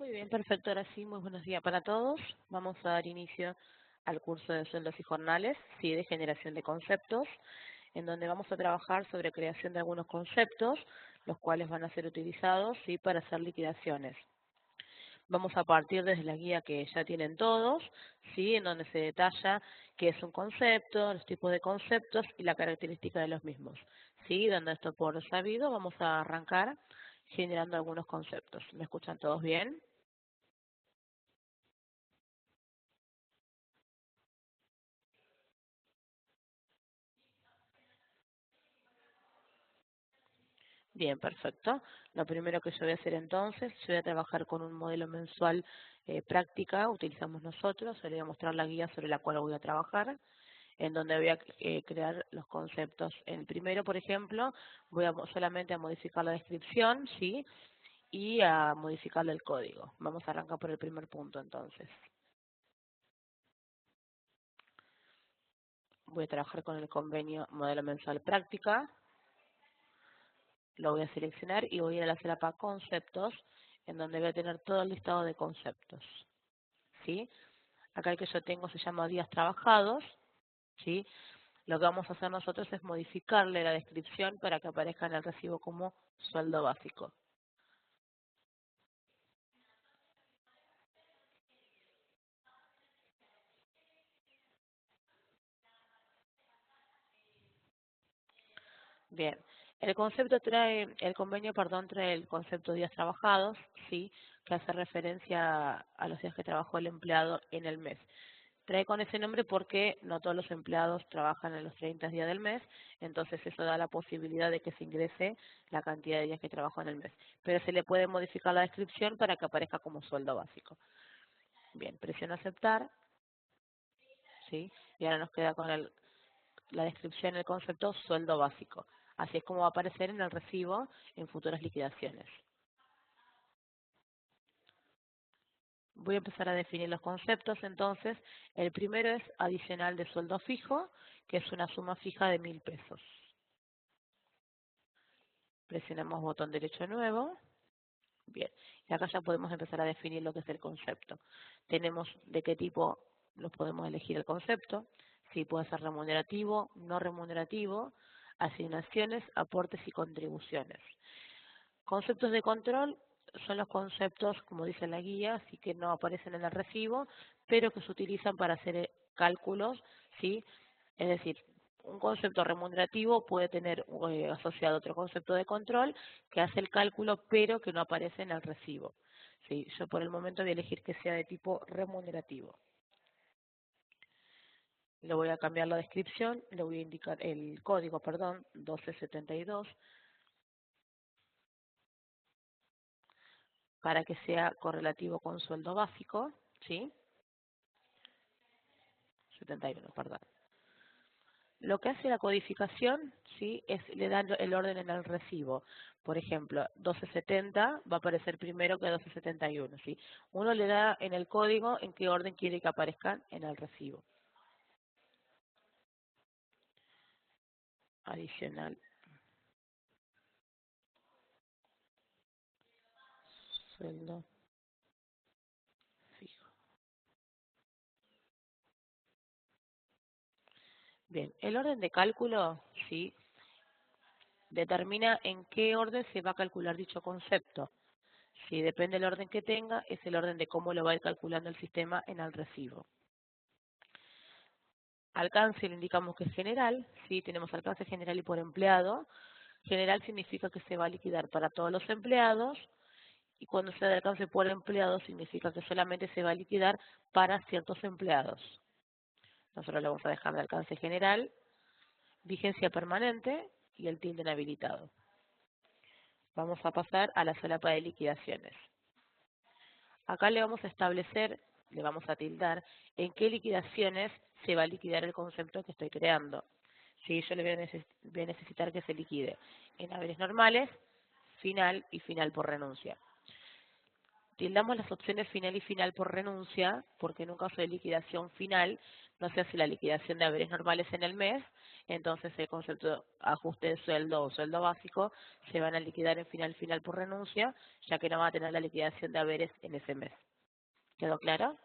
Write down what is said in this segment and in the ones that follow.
Muy bien, perfecto. Ahora sí, muy buenos días para todos. Vamos a dar inicio al curso de sueldos y jornales, sí, de generación de conceptos, en donde vamos a trabajar sobre creación de algunos conceptos, los cuales van a ser utilizados, sí, para hacer liquidaciones. Vamos a partir desde la guía que ya tienen todos, sí, en donde se detalla qué es un concepto, los tipos de conceptos y la característica de los mismos. Sí, dando esto por sabido, vamos a arrancar generando algunos conceptos. ¿Me escuchan todos bien? Bien, perfecto. Lo primero que yo voy a hacer entonces, yo voy a trabajar con un modelo mensual práctica, utilizamos nosotros, yo les voy a mostrar la guía sobre la cual voy a trabajar, en donde voy a crear los conceptos. En el primero, por ejemplo, voy a solamente a modificar la descripción, ¿sí? Y a modificarle el código. Vamos a arrancar por el primer punto entonces. Voy a trabajar con el convenio modelo mensual práctica, lo voy a seleccionar y voy a ir a la celda conceptos, en donde voy a tener todo el listado de conceptos. ¿Sí? Acá el que yo tengo se llama días trabajados, ¿sí? Lo que vamos a hacer nosotros es modificarle la descripción para que aparezca en el recibo como sueldo básico. Bien, el convenio, perdón, trae el concepto de días trabajados, ¿sí? Que hace referencia a los días que trabajó el empleado en el mes. Trae con ese nombre porque no todos los empleados trabajan en los 30 días del mes, entonces eso da la posibilidad de que se ingrese la cantidad de días que trabajó en el mes. Pero se le puede modificar la descripción para que aparezca como sueldo básico. Bien, presiono aceptar, ¿sí? Y ahora nos queda con la descripción del concepto sueldo básico. Así es como va a aparecer en el recibo en futuras liquidaciones. Voy a empezar a definir los conceptos, entonces, el primero es adicional de sueldo fijo, que es una suma fija de 1.000 pesos. Presionamos botón derecho nuevo. Bien, y acá ya podemos empezar a definir lo que es el concepto. Tenemos de qué tipo nos podemos elegir el concepto, si puede ser remunerativo, no remunerativo, asignaciones, aportes y contribuciones. Conceptos de control son los conceptos, como dice la guía, así que no aparecen en el recibo, pero que se utilizan para hacer cálculos, ¿sí? Es decir, un concepto remunerativo puede tener asociado otro concepto de control que hace el cálculo, pero que no aparece en el recibo. Sí, yo por el momento voy a elegir que sea de tipo remunerativo. Le voy a cambiar la descripción, le voy a indicar el código, perdón, 1272, para que sea correlativo con sueldo básico, ¿sí? 71, perdón. Lo que hace la codificación, ¿sí? Es le da el orden en el recibo. Por ejemplo, 1270 va a aparecer primero que 1271, ¿sí? Uno le da en el código en qué orden quiere que aparezcan en el recibo. Adicional, sueldo fijo. Bien, el orden de cálculo, ¿sí? Determina en qué orden se va a calcular dicho concepto. Si depende del orden que tenga, es el orden de cómo lo va a ir calculando el sistema en el recibo. Alcance le indicamos que es general, ¿sí? Tenemos alcance general y por empleado. General significa que se va a liquidar para todos los empleados y cuando sea de alcance por empleado significa que solamente se va a liquidar para ciertos empleados. Nosotros le vamos a dejar de alcance general, vigencia permanente y el tilde inhabilitado. Vamos a pasar a la solapa de liquidaciones. Acá le vamos a establecer, le vamos a tildar, en qué liquidaciones se va a liquidar el concepto que estoy creando. Si yo le voy a necesitar que se liquide en haberes normales, final y final por renuncia. Tildamos las opciones final y final por renuncia, porque en un caso de liquidación final no se hace la liquidación de haberes normales en el mes, entonces el concepto de ajuste de sueldo o sueldo básico se van a liquidar en final por renuncia, ya que no va a tener la liquidación de haberes en ese mes. ¿Quedó claro?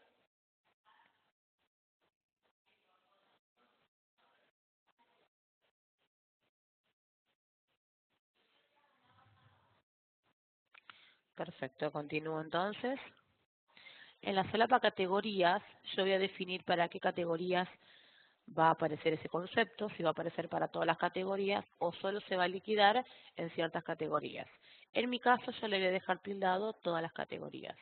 Perfecto, continúo entonces. En la solapa categorías, yo voy a definir para qué categorías va a aparecer ese concepto, si va a aparecer para todas las categorías o solo se va a liquidar en ciertas categorías. En mi caso, yo le voy a dejar tildado todas las categorías.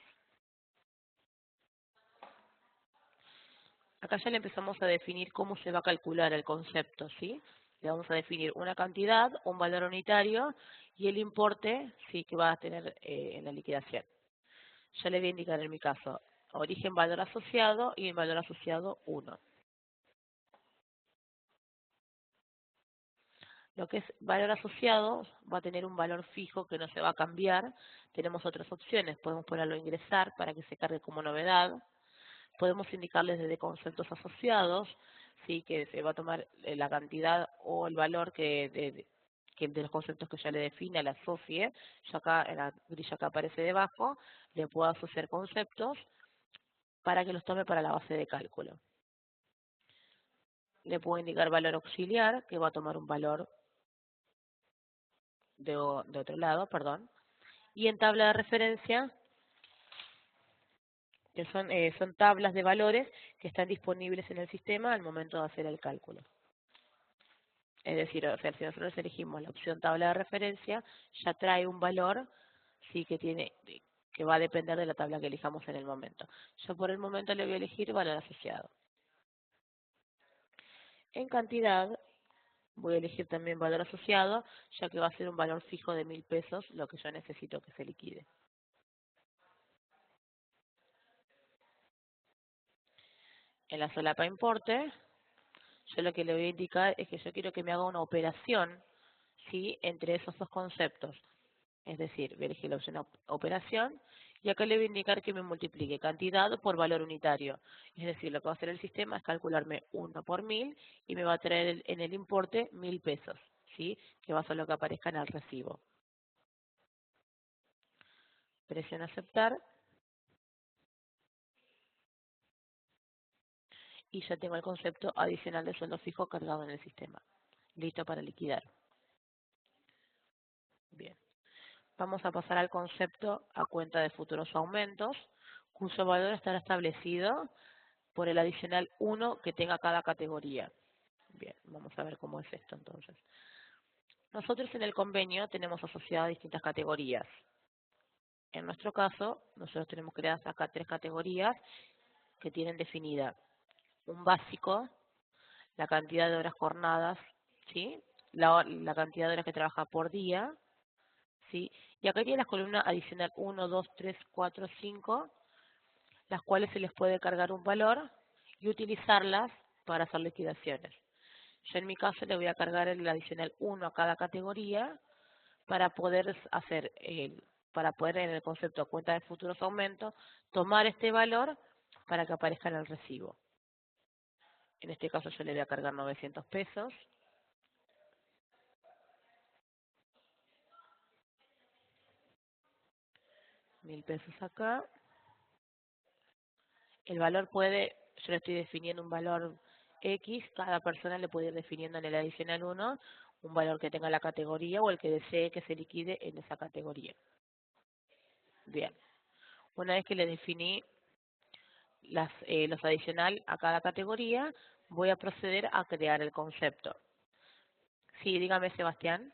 Acá ya le empezamos a definir cómo se va a calcular el concepto, ¿sí? Le vamos a definir una cantidad, un valor unitario y el importe, sí, que va a tener en la liquidación. Yo le voy a indicar en mi caso origen valor asociado y el valor asociado 1. Lo que es valor asociado va a tener un valor fijo que no se va a cambiar. Tenemos otras opciones. Podemos ponerlo a ingresar para que se cargue como novedad. Podemos indicarles desde conceptos asociados, sí, que se va a tomar la cantidad o el valor que de los conceptos que ya le define, la asocie. Yo acá, en la grilla que aparece debajo, le puedo asociar conceptos para que los tome para la base de cálculo. Le puedo indicar valor auxiliar, que va a tomar un valor de otro lado, perdón. Y en tabla de referencia, que son tablas de valores que están disponibles en el sistema al momento de hacer el cálculo. Es decir, o sea, si nosotros elegimos la opción tabla de referencia, ya trae un valor sí que va a depender de la tabla que elijamos en el momento. Yo por el momento le voy a elegir valor asociado. En cantidad voy a elegir también valor asociado, ya que va a ser un valor fijo de 1.000 pesos lo que yo necesito que se liquide. En la solapa importe, yo lo que le voy a indicar es que yo quiero que me haga una operación, ¿sí?, entre esos dos conceptos. Es decir, voy a elegir la opción operación y acá le voy a indicar que me multiplique cantidad por valor unitario. Es decir, lo que va a hacer el sistema es calcularme 1 por 1.000 y me va a traer en el importe 1.000 pesos, ¿sí?, que va a ser lo que aparezca en el recibo. Presiono aceptar y ya tengo el concepto adicional de sueldo fijo cargado en el sistema. Listo para liquidar. Bien. Vamos a pasar al concepto a cuenta de futuros aumentos, cuyo valor estará establecido por el adicional 1 que tenga cada categoría. Bien, vamos a ver cómo es esto entonces. Nosotros en el convenio tenemos asociadas distintas categorías. En nuestro caso, nosotros tenemos creadas acá 3 categorías que tienen definida un básico, la cantidad de horas jornadas, ¿sí?, la cantidad de horas que trabaja por día, ¿sí? Y acá tiene las columnas adicional 1, 2, 3, 4, 5, las cuales se les puede cargar un valor y utilizarlas para hacer liquidaciones. Yo en mi caso le voy a cargar el adicional 1 a cada categoría para poder para poder en el concepto de cuenta de futuros aumentos, tomar este valor para que aparezca en el recibo. En este caso yo le voy a cargar 900 pesos. $1.000 acá. El valor yo le estoy definiendo un valor X, cada persona le puede ir definiendo en el adicional 1 un valor que tenga la categoría o el que desee que se liquide en esa categoría. Bien, una vez que le definí los adicional a cada categoría, voy a proceder a crear el concepto. Sí, dígame, Sebastián.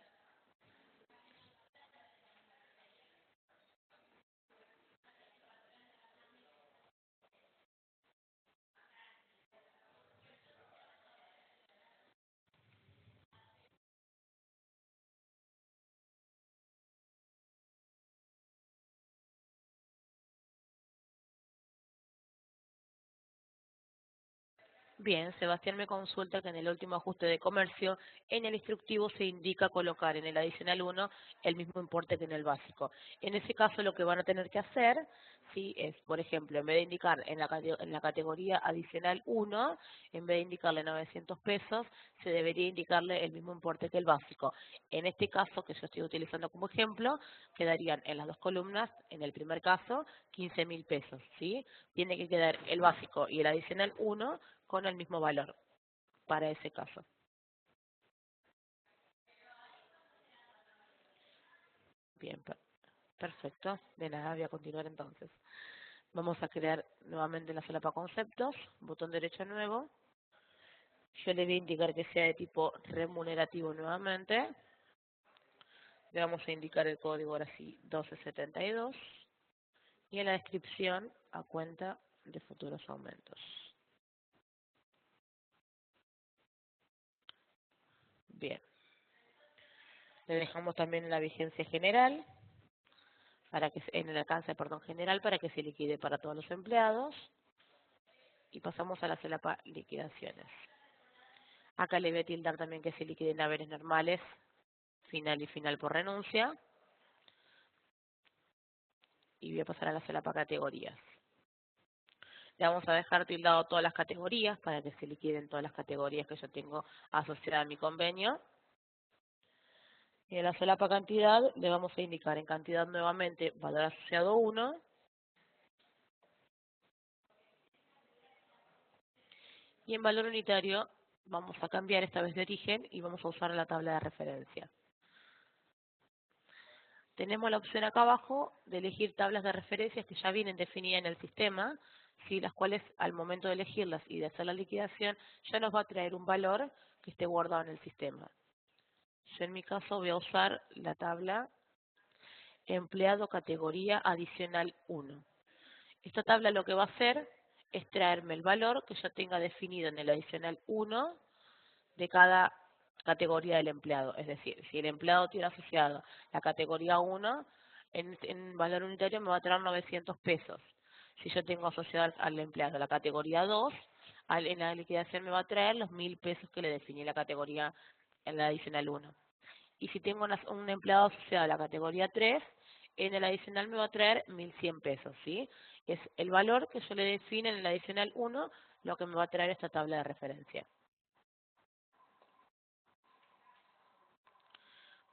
Bien, Sebastián me consulta que en el último ajuste de comercio, en el instructivo se indica colocar en el adicional 1 el mismo importe que en el básico. En ese caso lo que van a tener que hacer, sí, es, por ejemplo, en vez de indicar en la categoría adicional 1, en vez de indicarle 900 pesos, se debería indicarle el mismo importe que el básico. En este caso, que yo estoy utilizando como ejemplo, quedarían en las dos columnas, en el primer caso, 15.000 pesos, ¿sí? Tiene que quedar el básico y el adicional 1 con el mismo valor para ese caso. Bien, perfecto. De nada, voy a continuar entonces. Vamos a crear nuevamente la solapa conceptos, botón derecho nuevo. Yo le voy a indicar que sea de tipo remunerativo nuevamente. Le vamos a indicar el código ahora sí, 1272. Y en la descripción, a cuenta de futuros aumentos. Bien. Le dejamos también la vigencia general, para que en el alcance, perdón, general, para que se liquide para todos los empleados. Y pasamos a la solapa liquidaciones. Acá le voy a tildar también que se liquiden haberes normales, final y final por renuncia. Y voy a pasar a la solapa categorías. Le vamos a dejar tildado todas las categorías para que se liquiden todas las categorías que yo tengo asociadas a mi convenio. Y en la solapa cantidad le vamos a indicar en cantidad nuevamente valor asociado 1. Y en valor unitario vamos a cambiar esta vez de origen y vamos a usar la tabla de referencia. Tenemos la opción acá abajo de elegir tablas de referencias que ya vienen definidas en el sistema, ¿sí? Las cuales al momento de elegirlas y de hacer la liquidación ya nos va a traer un valor que esté guardado en el sistema. Yo en mi caso voy a usar la tabla empleado categoría adicional 1. Esta tabla lo que va a hacer es traerme el valor que yo tenga definido en el adicional 1 de cada categoría del empleado. Es decir, si el empleado tiene asociado la categoría 1, en valor unitario me va a traer 900 pesos. Si yo tengo asociado al empleado la categoría 2, en la liquidación me va a traer los 1.000 pesos que le definí la categoría en la adicional 1. Y si tengo un empleado asociado a la categoría 3, en el adicional me va a traer 1.100 pesos, ¿sí? Es el valor que yo le define en el adicional 1 lo que me va a traer esta tabla de referencia.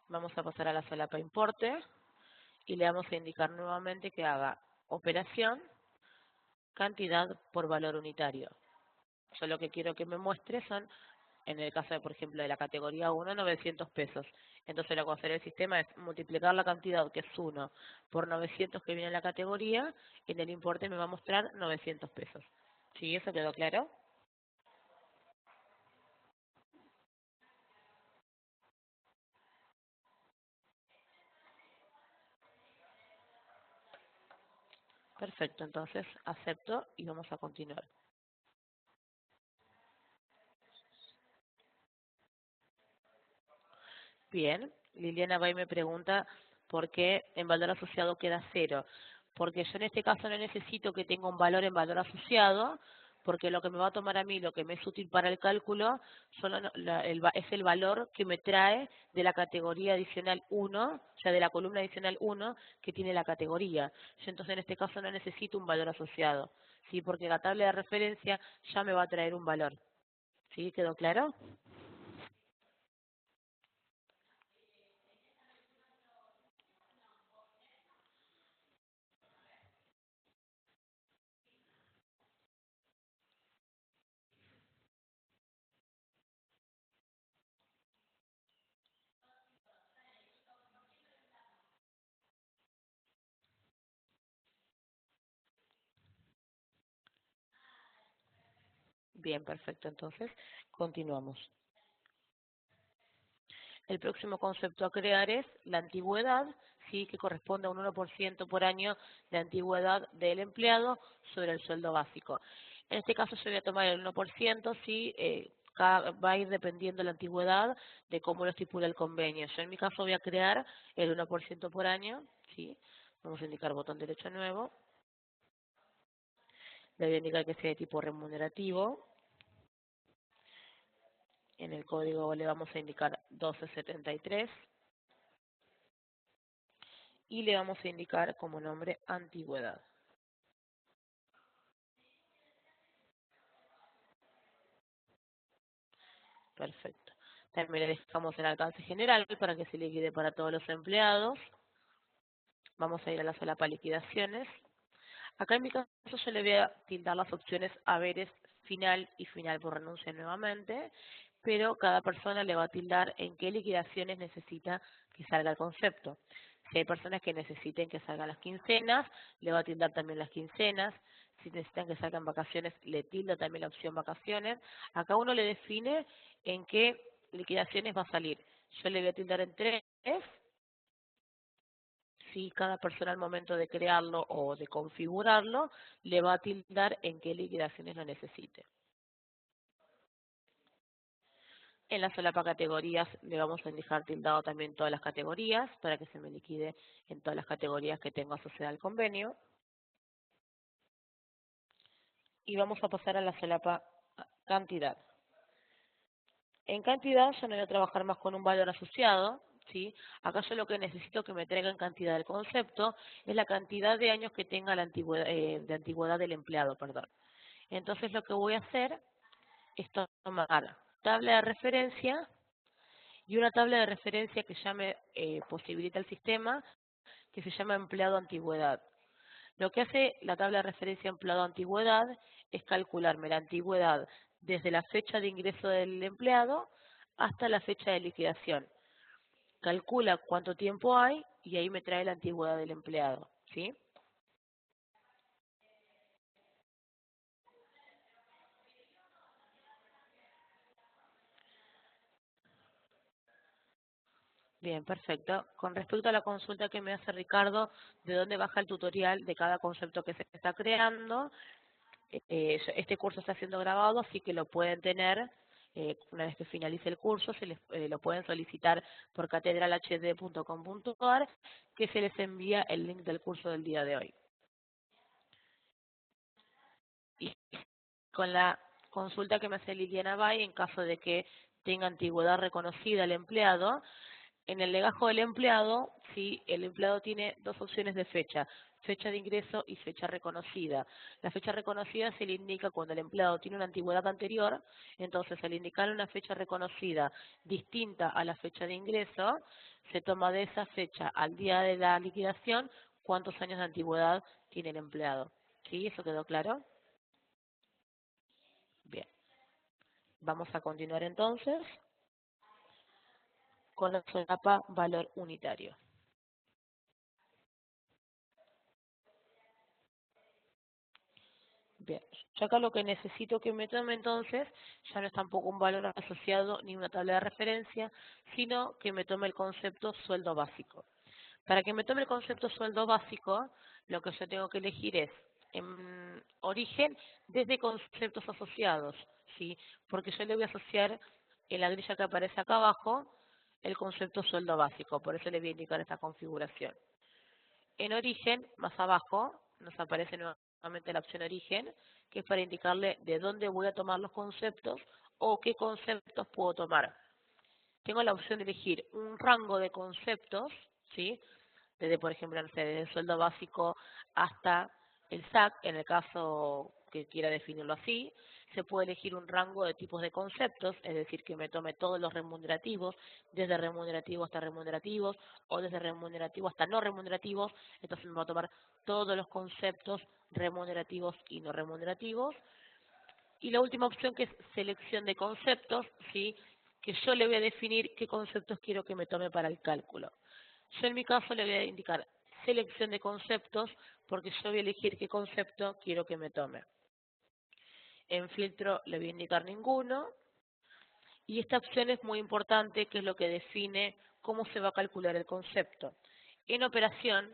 Vamos a pasar a la solapa importe y le vamos a indicar nuevamente que haga operación, cantidad por valor unitario. Yo lo que quiero que me muestre son, en el caso de, por ejemplo, de la categoría 1, 900 pesos. Entonces lo que va a hacer el sistema es multiplicar la cantidad, que es 1, por 900 que viene en la categoría, y en el importe me va a mostrar 900 pesos. ¿Sí? ¿Eso quedó claro? Perfecto, entonces acepto y vamos a continuar. Bien, Liliana va y me pregunta por qué en valor asociado queda 0. Porque yo en este caso no necesito que tenga un valor en valor asociado, porque lo que me va a tomar a mí, lo que me es útil para el cálculo, es el valor que me trae de la categoría adicional 1, o sea, de la columna adicional 1 que tiene la categoría. Yo entonces en este caso no necesito un valor asociado, ¿sí? Porque la tabla de referencia ya me va a traer un valor. ¿Sí? ¿Quedó claro? Bien, perfecto. Entonces, continuamos. El próximo concepto a crear es la antigüedad, sí, que corresponde a un 1% por año de antigüedad del empleado sobre el sueldo básico. En este caso yo voy a tomar el 1%, sí, va a ir dependiendo la antigüedad de cómo lo estipula el convenio. Yo en mi caso voy a crear el 1% por año, sí. Vamos a indicar botón derecho nuevo. Le voy a indicar que sea de tipo remunerativo. En el código le vamos a indicar 1273 y le vamos a indicar como nombre antigüedad. Perfecto. También le dejamos el alcance general para que se liquide para todos los empleados. Vamos a ir a la solapa liquidaciones. Acá en mi caso yo le voy a tildar las opciones haberes final y final por renuncia nuevamente, pero cada persona le va a tildar en qué liquidaciones necesita que salga el concepto. Si hay personas que necesiten que salgan las quincenas, le va a tildar también las quincenas. Si necesitan que salgan vacaciones, le tilda también la opción vacaciones. Acá uno le define en qué liquidaciones va a salir. Yo le voy a tildar en 3. Si cada persona al momento de crearlo o de configurarlo le va a tildar en qué liquidaciones lo necesite. En la solapa categorías le vamos a dejar tildado también todas las categorías para que se me liquide en todas las categorías que tengo asociadas al convenio. Y vamos a pasar a la solapa cantidad. En cantidad yo no voy a trabajar más con un valor asociado, ¿sí? Acá yo lo que necesito que me traiga en cantidad del concepto es la cantidad de años que tenga la antigüedad, de antigüedad del empleado, perdón. Entonces lo que voy a hacer es tomar tabla de referencia y una tabla de referencia que ya me posibilita el sistema, que se llama empleado antigüedad. Lo que hace la tabla de referencia empleado antigüedad es calcularme la antigüedad desde la fecha de ingreso del empleado hasta la fecha de liquidación. Calcula cuánto tiempo hay y ahí me trae la antigüedad del empleado, ¿sí? Bien, perfecto. Con respecto a la consulta que me hace Ricardo, de dónde baja el tutorial de cada concepto que se está creando, este curso está siendo grabado, así que lo pueden tener una vez que finalice el curso, lo pueden solicitar por catedralhd.com.ar, que se les envía el link del curso del día de hoy. Y con la consulta que me hace Liliana Bay, en caso de que tenga antigüedad reconocida el empleado, en el legajo del empleado, sí, el empleado tiene dos opciones de fecha, fecha de ingreso y fecha reconocida. La fecha reconocida se le indica cuando el empleado tiene una antigüedad anterior, entonces al indicar una fecha reconocida distinta a la fecha de ingreso, se toma de esa fecha al día de la liquidación cuántos años de antigüedad tiene el empleado. ¿Sí? ¿Eso quedó claro? Bien. Vamos a continuar entonces con la solapa valor unitario. Bien, yo acá lo que necesito que me tome entonces ya no es tampoco un valor asociado ni una tabla de referencia, sino que me tome el concepto sueldo básico. Para que me tome el concepto sueldo básico, lo que yo tengo que elegir es en origen desde conceptos asociados, ¿sí? Porque yo le voy a asociar en la grilla que aparece acá abajo el concepto sueldo básico, por eso le voy a indicar esta configuración. En origen, más abajo, nos aparece nuevamente la opción origen, que es para indicarle de dónde voy a tomar los conceptos o qué conceptos puedo tomar. Tengo la opción de elegir un rango de conceptos, ¿sí? Desde, por ejemplo, no sé, desde el sueldo básico hasta el SAC, en el caso que quiera definirlo así. Se puede elegir un rango de tipos de conceptos, es decir, que me tome todos los remunerativos, desde remunerativo hasta remunerativos, o desde remunerativo hasta no remunerativos. Entonces me va a tomar todos los conceptos remunerativos y no remunerativos. Y la última opción, que es selección de conceptos, ¿sí? Que yo le voy a definir qué conceptos quiero que me tome para el cálculo. Yo en mi caso le voy a indicar selección de conceptos porque yo voy a elegir qué concepto quiero que me tome. En filtro le voy a indicar ninguno. Y esta opción es muy importante, que es lo que define cómo se va a calcular el concepto. En operación,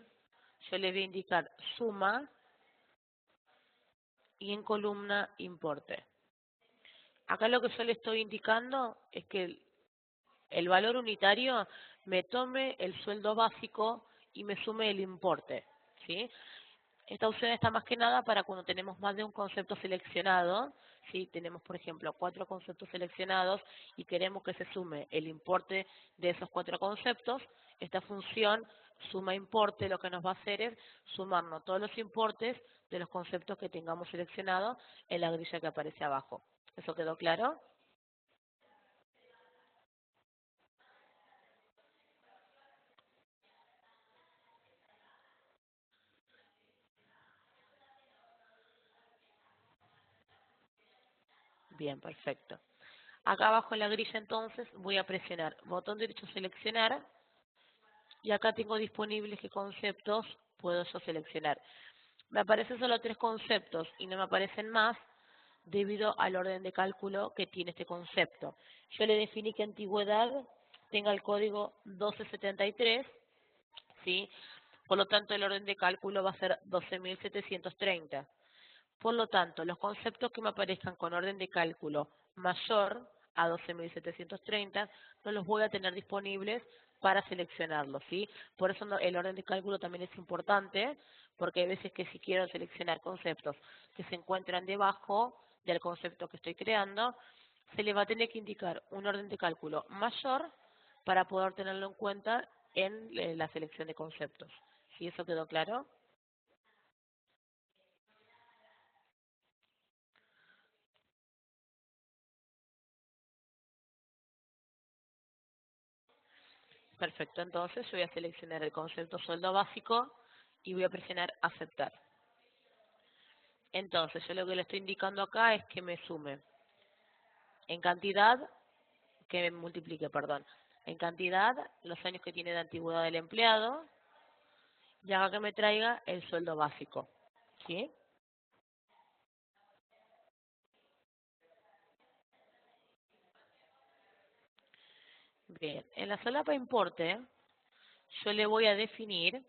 yo le voy a indicar suma y en columna importe. Acá lo que yo le estoy indicando es que el valor unitario me tome el sueldo básico y me sume el importe, ¿sí? Esta opción está más que nada para cuando tenemos más de un concepto seleccionado, ¿sí? Tenemos, por ejemplo, 4 conceptos seleccionados y queremos que se sume el importe de esos 4 conceptos. Esta función suma importe lo que nos va a hacer es sumarnos todos los importes de los conceptos que tengamos seleccionados en la grilla que aparece abajo. ¿Eso quedó claro? Bien, perfecto. Acá abajo en la grilla entonces voy a presionar botón derecho seleccionar y acá tengo disponibles qué conceptos puedo yo seleccionar. Me aparecen solo 3 conceptos y no me aparecen más debido al orden de cálculo que tiene este concepto. Yo le definí que antigüedad tenga el código 1273, ¿sí? Por lo tanto, el orden de cálculo va a ser 12.730. Por lo tanto, los conceptos que me aparezcan con orden de cálculo mayor a 12.730 no los voy a tener disponibles para seleccionarlos, ¿sí? Por eso el orden de cálculo también es importante, porque hay veces que si quiero seleccionar conceptos que se encuentran debajo del concepto que estoy creando, se le va a tener que indicar un orden de cálculo mayor para poder tenerlo en cuenta en la selección de conceptos. ¿Sí? ¿Eso quedó claro? Perfecto, entonces yo voy a seleccionar el concepto sueldo básico y voy a presionar aceptar. Entonces yo lo que le estoy indicando acá es que me sume en cantidad, que me multiplique, perdón, en cantidad los años que tiene de antigüedad del empleado y haga que me traiga el sueldo básico. ¿Sí? Bien, en la solapa importe yo le voy a definir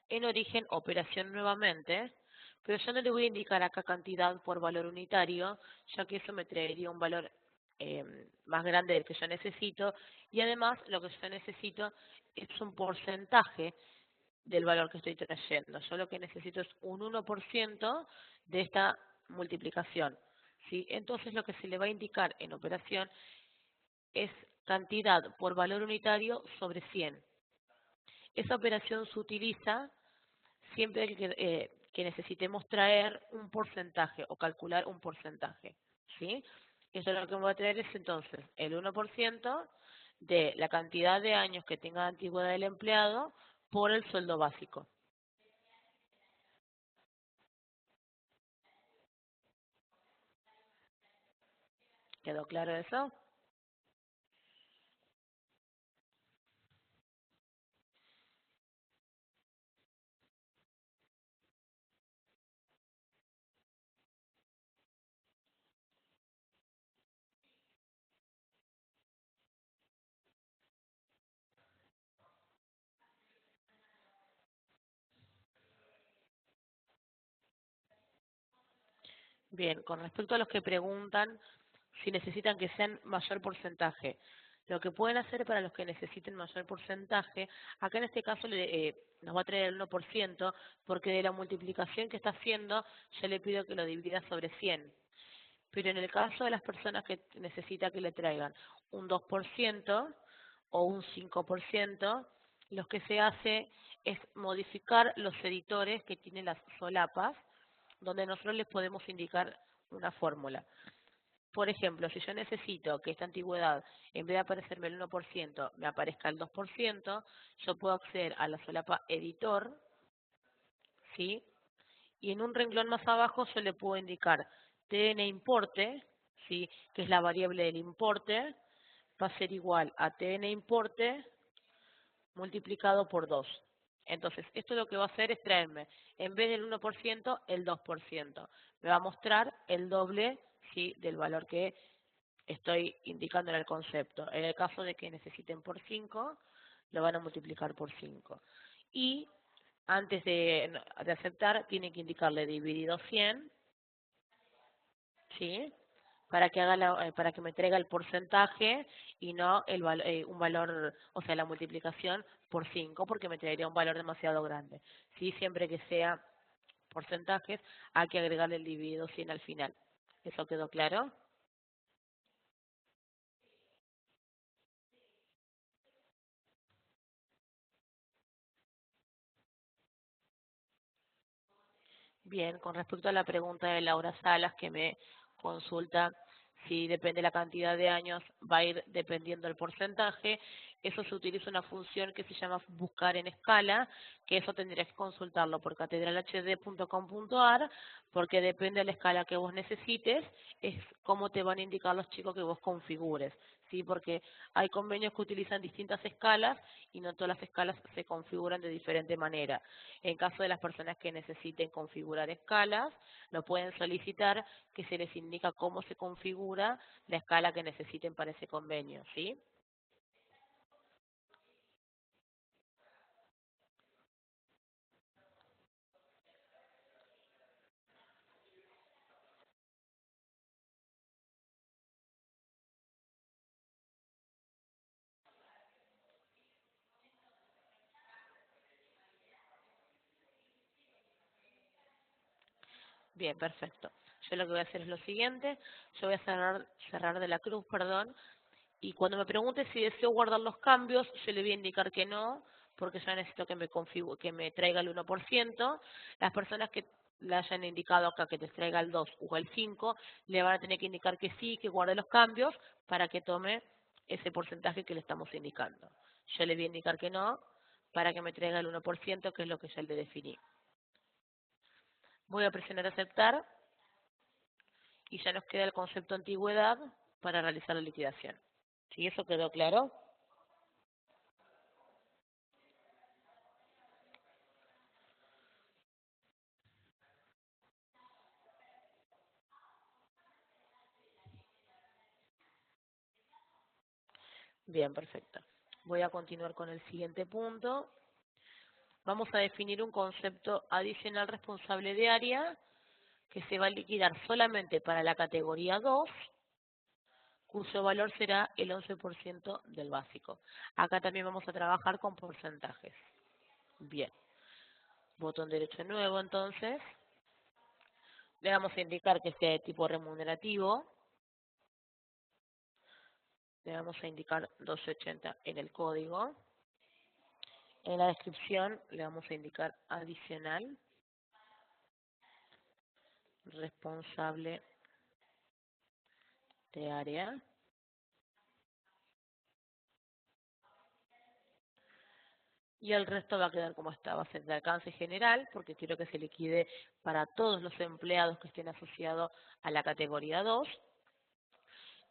en origen operación nuevamente, pero yo no le voy a indicar acá cantidad por valor unitario, ya que eso me traería un valor más grande del que yo necesito, y además lo que yo necesito es un porcentaje del valor que estoy trayendo. Yo lo que necesito es un 1% de esta multiplicación, ¿sí? Entonces lo que se le va a indicar en operación es cantidad por valor unitario sobre 100. Esa operación se utiliza siempre que necesitemos traer un porcentaje o calcular un porcentaje, ¿sí? Eso lo que me va a traer es entonces el 1% de la cantidad de años que tenga de antigüedad del empleado por el sueldo básico. ¿Quedó claro eso? Bien, con respecto a los que preguntan si necesitan que sean mayor porcentaje, lo que pueden hacer para los que necesiten mayor porcentaje, acá en este caso nos va a traer el 1%, porque de la multiplicación que está haciendo, yo le pido que lo divida sobre 100. Pero en el caso de las personas que necesita que le traigan un 2% o un 5%, lo que se hace es modificar los editores que tienen las solapas, donde nosotros les podemos indicar una fórmula. Por ejemplo, si yo necesito que esta antigüedad, en vez de aparecerme el 1%, me aparezca el 2%, yo puedo acceder a la solapa editor, ¿sí? Y en un renglón más abajo yo le puedo indicar TN importe, ¿sí? Que es la variable del importe, va a ser igual a TN importe multiplicado por 2. Entonces, esto lo que va a hacer es traerme, en vez del 1%, el 2%. Me va a mostrar el doble, ¿sí? Del valor que estoy indicando en el concepto. En el caso de que necesiten por 5, lo van a multiplicar por 5. Y antes de aceptar, tienen que indicarle dividido 100, ¿sí? Para que para que me traiga el porcentaje y no un valor, o sea, la multiplicación por 5, porque me traería un valor demasiado grande. ¿Sí? Siempre que sea porcentajes, hay que agregarle el dividido 100 al final. ¿Eso quedó claro? Bien, con respecto a la pregunta de Laura Salas, que me consulta si depende la cantidad de años, va a ir dependiendo el porcentaje. Eso se utiliza una función que se llama buscar en escala, que eso tendrías que consultarlo por catedralhd.com.ar, porque depende de la escala que vos necesites, es cómo te van a indicar los chicos que vos configures. ¿Sí? Porque hay convenios que utilizan distintas escalas y no todas las escalas se configuran de diferente manera. En caso de las personas que necesiten configurar escalas, lo pueden solicitar que se les indica cómo se configura la escala que necesiten para ese convenio, ¿sí? Bien, perfecto. Yo lo que voy a hacer es lo siguiente, yo voy a cerrar de la cruz, perdón, y cuando me pregunte si deseo guardar los cambios, yo le voy a indicar que no, porque yo necesito que que me traiga el 1%. Las personas que le hayan indicado acá que te traiga el 2 o el 5, le van a tener que indicar que sí, que guarde los cambios, para que tome ese porcentaje que le estamos indicando. Yo le voy a indicar que no, para que me traiga el 1%, que es lo que ya le definí. Voy a presionar aceptar, y ya nos queda el concepto antigüedad para realizar la liquidación. ¿Sí? ¿Eso quedó claro? Bien, perfecto. Voy a continuar con el siguiente punto. Vamos a definir un concepto adicional responsable de área que se va a liquidar solamente para la categoría 2, cuyo valor será el 11% del básico. Acá también vamos a trabajar con porcentajes. Bien, botón derecho nuevo entonces. Le vamos a indicar que sea de tipo remunerativo. Le vamos a indicar 280 en el código. En la descripción le vamos a indicar adicional, responsable de área. Y el resto va a quedar como está, va a ser de alcance general, porque quiero que se liquide para todos los empleados que estén asociados a la categoría 2.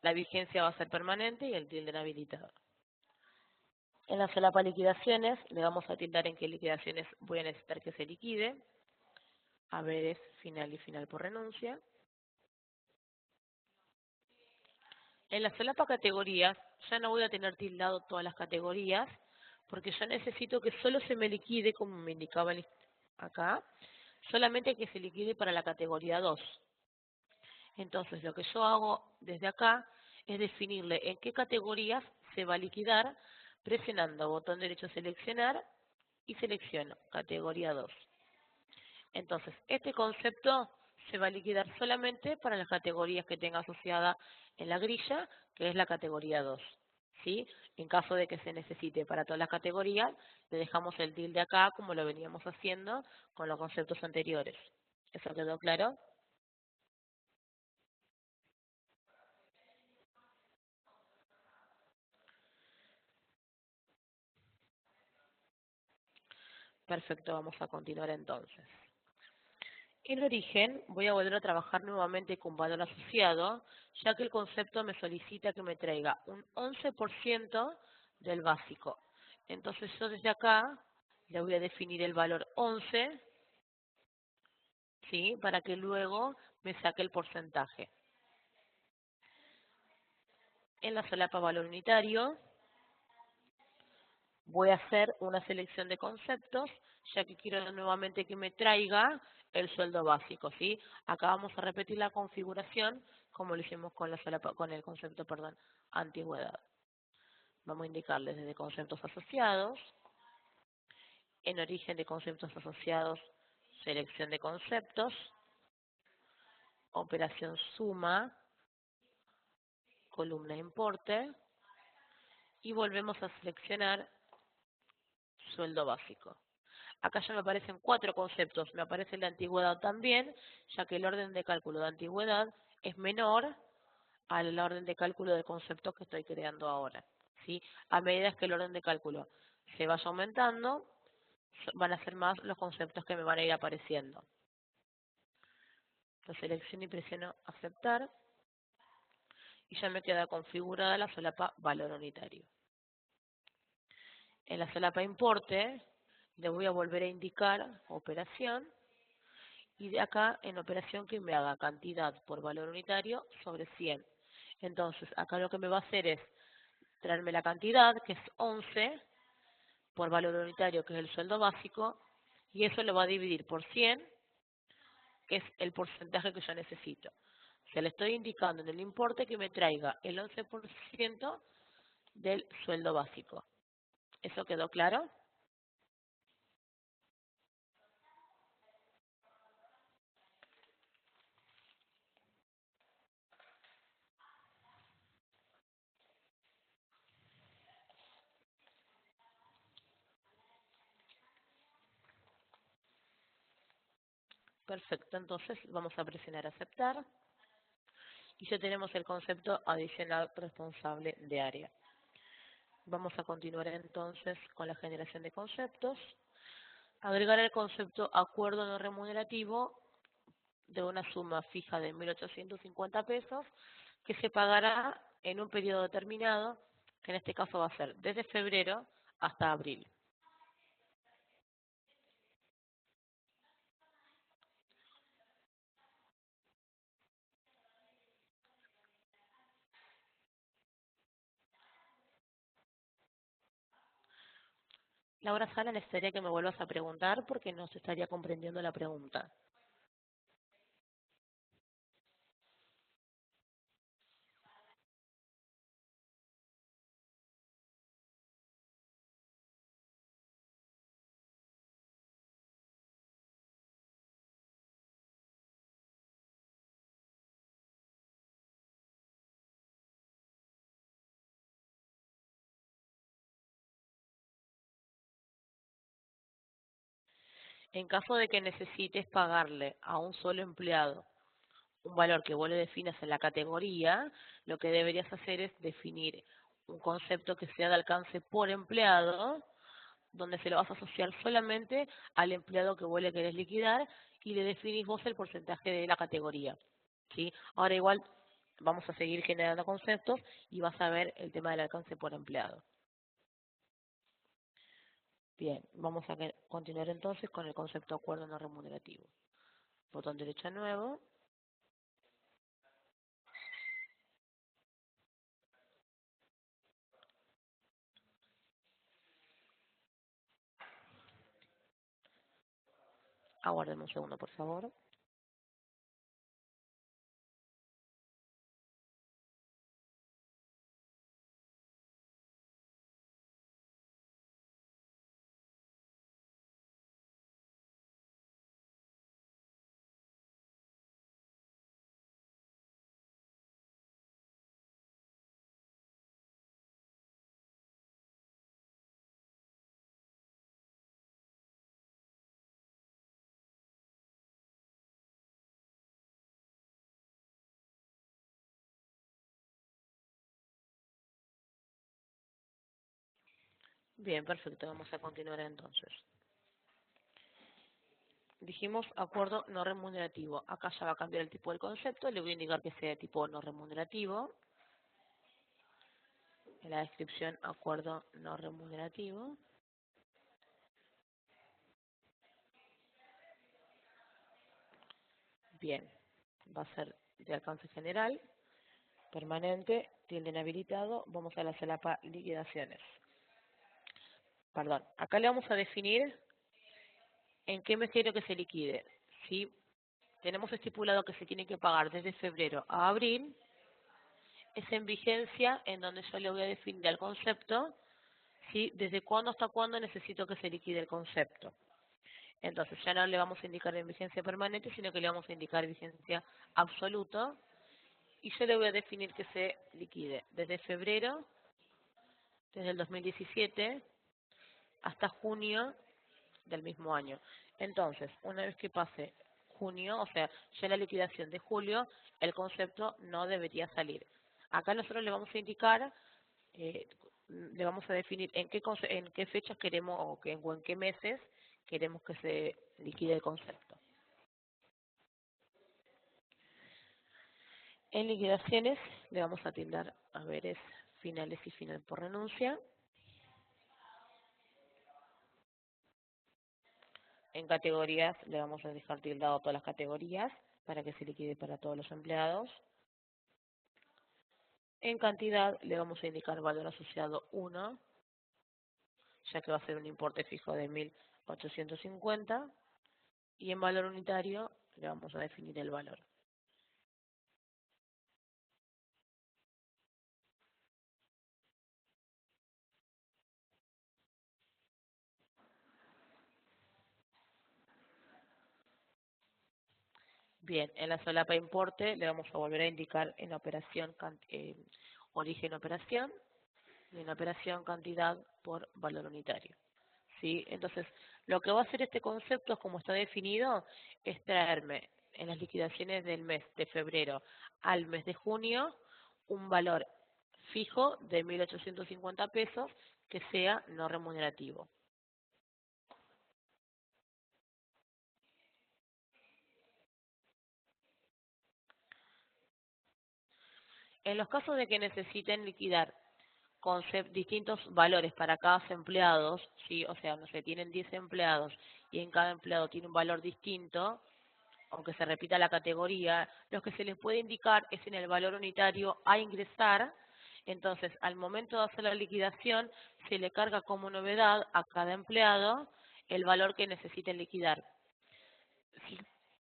La vigencia va a ser permanente y el tilde en habilitado. En la solapa liquidaciones, le vamos a tildar en qué liquidaciones voy a necesitar que se liquide. A ver, es final y final por renuncia. En la solapa categorías, ya no voy a tener tildado todas las categorías, porque yo necesito que solo se me liquide, como me indicaba acá, solamente que se liquide para la categoría 2. Entonces, lo que yo hago desde acá es definirle en qué categorías se va a liquidar, presionando botón derecho seleccionar y selecciono categoría 2. Entonces, este concepto se va a liquidar solamente para las categorías que tenga asociada en la grilla, que es la categoría 2. ¿Sí? En caso de que se necesite para todas las categorías, le dejamos el tilde acá como lo veníamos haciendo con los conceptos anteriores. ¿Eso quedó claro? Perfecto, vamos a continuar entonces. En origen voy a volver a trabajar nuevamente con valor asociado, ya que el concepto me solicita que me traiga un 11% del básico. Entonces yo desde acá le voy a definir el valor 11, ¿sí? Para que luego me saque el porcentaje. En la solapa valor unitario voy a hacer una selección de conceptos, ya que quiero nuevamente que me traiga el sueldo básico, ¿sí? Acá vamos a repetir la configuración como lo hicimos con con el concepto, perdón, antigüedad. Vamos a indicarles desde conceptos asociados, en origen de conceptos asociados selección de conceptos, operación suma, columna importe, y volvemos a seleccionar sueldo básico. Acá ya me aparecen 4 conceptos, me aparece el de antigüedad también, ya que el orden de cálculo de antigüedad es menor al orden de cálculo del concepto que estoy creando ahora, ¿sí? A medida que el orden de cálculo se vaya aumentando, van a ser más los conceptos que me van a ir apareciendo. Lo selecciono y presiono aceptar y ya me queda configurada la solapa valor unitario. En la solapa importe le voy a volver a indicar operación y de acá en operación que me haga cantidad por valor unitario sobre 100. Entonces acá lo que me va a hacer es traerme la cantidad, que es 11, por valor unitario, que es el sueldo básico, y eso lo va a dividir por 100, que es el porcentaje que yo necesito. Se le estoy indicando en el importe que me traiga el 11% del sueldo básico. ¿Eso quedó claro? Perfecto, entonces vamos a presionar aceptar y ya tenemos el concepto adicional responsable de área. Vamos a continuar entonces con la generación de conceptos. Agregar el concepto acuerdo no remunerativo de una suma fija de 1.850 pesos que se pagará en un periodo determinado, que en este caso va a ser desde febrero hasta abril. Laura Sala, necesitaría que me vuelvas a preguntar porque no se estaría comprendiendo la pregunta. En caso de que necesites pagarle a un solo empleado un valor que vos le definas en la categoría, lo que deberías hacer es definir un concepto que sea de alcance por empleado, donde se lo vas a asociar solamente al empleado que vos le querés liquidar y le definís vos el porcentaje de la categoría, ¿sí? Ahora igual vamos a seguir generando conceptos y vas a ver el tema del alcance por empleado. Bien, vamos a continuar entonces con el concepto acuerdo no remunerativo. Botón derecha nuevo. Aguarden un segundo, por favor. Bien, perfecto, vamos a continuar entonces. Dijimos acuerdo no remunerativo. Acá ya va a cambiar el tipo del concepto, le voy a indicar que sea de tipo no remunerativo. En la descripción, acuerdo no remunerativo. Bien, va a ser de alcance general, permanente, tilde inhabilitado. Vamos a la solapa liquidaciones. Perdón, acá le vamos a definir en qué mes quiero que se liquide. Si tenemos estipulado que se tiene que pagar desde febrero a abril, es en vigencia en donde yo le voy a definir al concepto, ¿sí? Desde cuándo hasta cuándo necesito que se liquide el concepto. Entonces ya no le vamos a indicar en vigencia permanente, sino que le vamos a indicar vigencia absoluta. Y yo le voy a definir que se liquide desde febrero, desde el 2017, hasta junio del mismo año. Entonces, una vez que pase junio, o sea, ya la liquidación de julio, el concepto no debería salir. Acá nosotros le vamos a indicar, eh, le vamos a definir en qué fechas queremos o en qué meses queremos que se liquide el concepto. En liquidaciones le vamos a tildar haberes finales y final por renuncia. En categorías le vamos a dejar tildado todas las categorías para que se liquide para todos los empleados. En cantidad le vamos a indicar valor asociado 1, ya que va a ser un importe fijo de 1.850. Y en valor unitario le vamos a definir el valor. Bien, en la solapa importe le vamos a volver a indicar en la operación origen operación y en la operación cantidad por valor unitario. ¿Sí? Entonces, lo que va a hacer este concepto, como está definido, es traerme en las liquidaciones del mes de febrero al mes de junio un valor fijo de 1.850 pesos que sea no remunerativo. En los casos de que necesiten liquidar con distintos valores para cada empleado, ¿sí? O sea, no sé, tienen 10 empleados y en cada empleado tiene un valor distinto, aunque se repita la categoría, lo que se les puede indicar es en el valor unitario a ingresar. Entonces, al momento de hacer la liquidación, se le carga como novedad a cada empleado el valor que necesiten liquidar. Si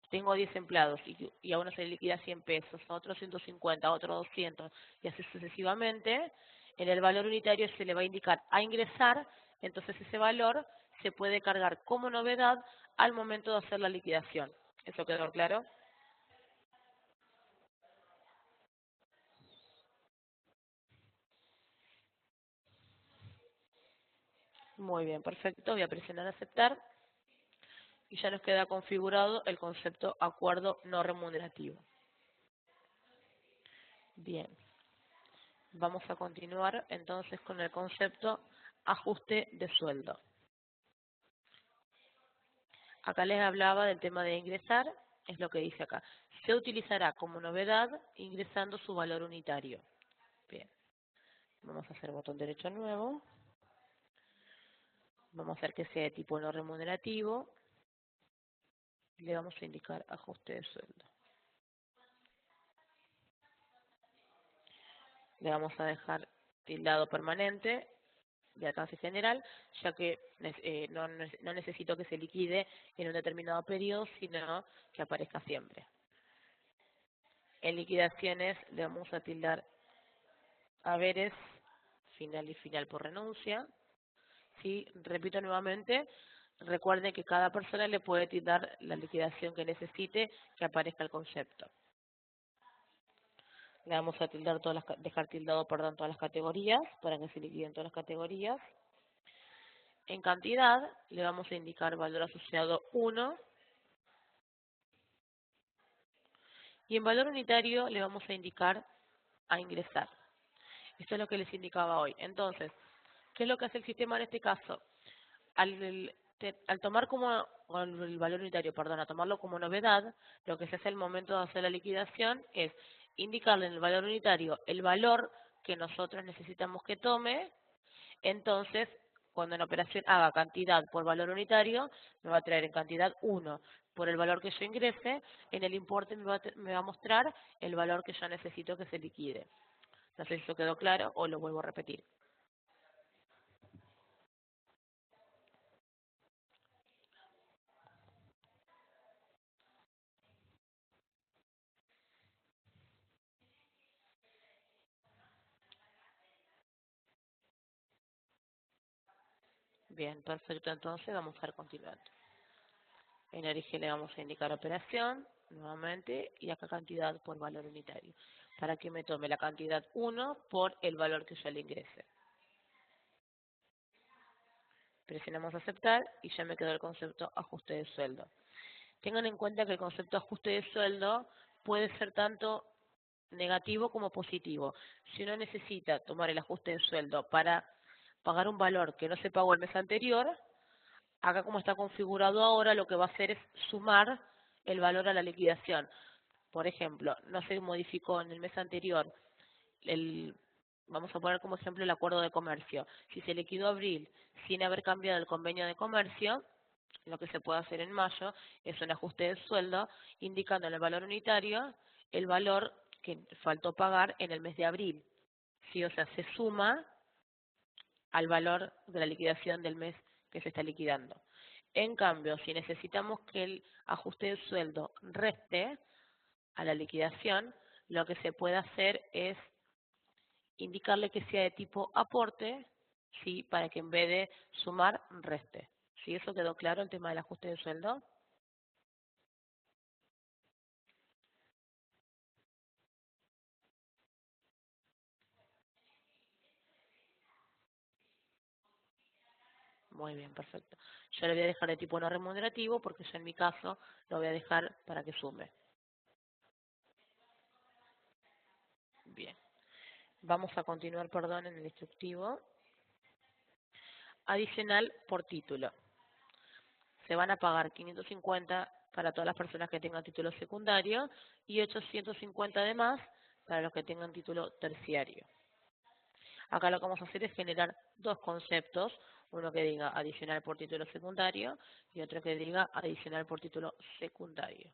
tengo 10 empleados y a uno se le liquida 100 pesos, a otro 150, a otro 200 y así sucesivamente, en el valor unitario se le va a indicar a ingresar, entonces ese valor se puede cargar como novedad al momento de hacer la liquidación. ¿Eso quedó claro? Muy bien, perfecto. Voy a presionar aceptar y ya nos queda configurado el concepto acuerdo no remunerativo. Bien, vamos a continuar entonces con el concepto ajuste de sueldo. Acá les hablaba del tema de ingresar, es lo que dice acá. Se utilizará como novedad ingresando su valor unitario. Bien, vamos a hacer botón derecho nuevo. Vamos a hacer que sea de tipo no remunerativo. Y le vamos a indicar ajuste de sueldo. Le vamos a dejar tildado permanente de alcance general, ya que no necesito que se liquide en un determinado periodo, sino que aparezca siempre. En liquidaciones le vamos a tildar haberes final y final por renuncia. ¿Sí? Repito nuevamente, recuerden que cada persona le puede tildar la liquidación que necesite que aparezca el concepto. Le vamos a tildar dejar tildado, perdón, todas las categorías para que se liquiden todas las categorías. En cantidad le vamos a indicar valor asociado 1 y en valor unitario le vamos a indicar a ingresar. Esto es lo que les indicaba hoy. Entonces, ¿qué es lo que hace el sistema en este caso? Al tomar como el valor unitario, perdón, a tomarlo como novedad, lo que se hace al momento de hacer la liquidación es indicarle en el valor unitario el valor que nosotros necesitamos que tome. Entonces, cuando en operación haga cantidad por valor unitario, me va a traer en cantidad 1 por el valor que yo ingrese, en el importe me va a mostrar el valor que yo necesito que se liquide. No sé si eso quedó claro o lo vuelvo a repetir. Bien, perfecto, entonces vamos a ir continuando. En origen le vamos a indicar operación, nuevamente, y acá cantidad por valor unitario, para que me tome la cantidad 1 por el valor que yo le ingrese. Presionamos aceptar y ya me quedó el concepto ajuste de sueldo. Tengan en cuenta que el concepto ajuste de sueldo puede ser tanto negativo como positivo. Si uno necesita tomar el ajuste de sueldo para pagar un valor que no se pagó el mes anterior, acá como está configurado ahora, lo que va a hacer es sumar el valor a la liquidación. Por ejemplo, no se modificó en el mes anterior vamos a poner como ejemplo el acuerdo de comercio. Si se liquidó abril sin haber cambiado el convenio de comercio, lo que se puede hacer en mayo es un ajuste de sueldo indicando en el valor unitario el valor que faltó pagar en el mes de abril. ¿Sí? O sea, se suma al valor de la liquidación del mes que se está liquidando. En cambio, si necesitamos que el ajuste de sueldo reste a la liquidación, lo que se puede hacer es indicarle que sea de tipo aporte, ¿sí? Para que en vez de sumar, reste. ¿Sí? ¿Eso quedó claro el tema del ajuste de sueldo? Muy bien, perfecto. Yo le voy a dejar de tipo no remunerativo porque yo en mi caso lo voy a dejar para que sume. Bien. Vamos a continuar, perdón, en el instructivo. Adicional por título. Se van a pagar 550 para todas las personas que tengan título secundario y 850 además para los que tengan título terciario. Acá lo que vamos a hacer es generar dos conceptos, uno que diga adicional por título secundario y otro que diga adicional por título secundario.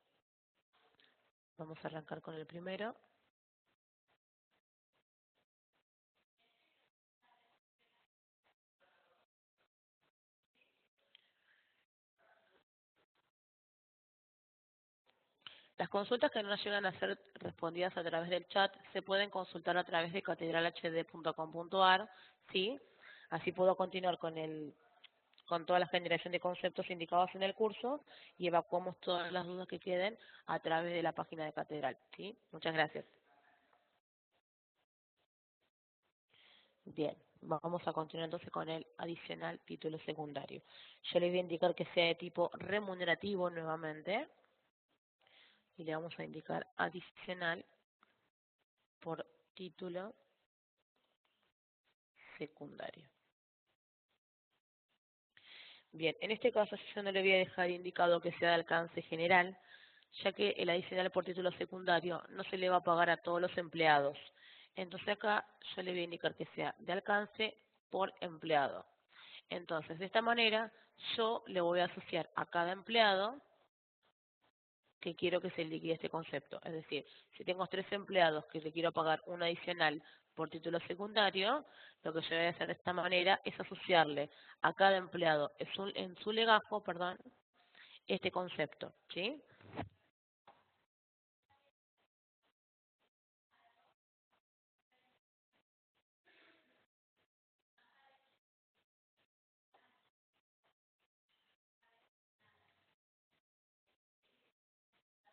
Vamos a arrancar con el primero. Las consultas que no nos llegan a ser respondidas a través del chat se pueden consultar a través de catedralhd.com.ar, ¿sí? Así puedo continuar con toda la generación de conceptos indicados en el curso y evacuamos todas las dudas que queden a través de la página de Catedral, ¿sí? Muchas gracias. Bien, vamos a continuar entonces con el adicional título secundario. Yo le voy a indicar que sea de tipo remunerativo nuevamente y le vamos a indicar adicional por título secundario. Bien, en este caso yo no le voy a dejar indicado que sea de alcance general, ya que el adicional por título secundario no se le va a pagar a todos los empleados. Entonces acá yo le voy a indicar que sea de alcance por empleado. Entonces, de esta manera, yo le voy a asociar a cada empleado que quiero que se liquide este concepto. Es decir, si tengo 3 empleados que le quiero pagar un adicional por título secundario, lo que yo voy a hacer de esta manera es asociarle a cada empleado en su legajo, perdón, este concepto, ¿sí?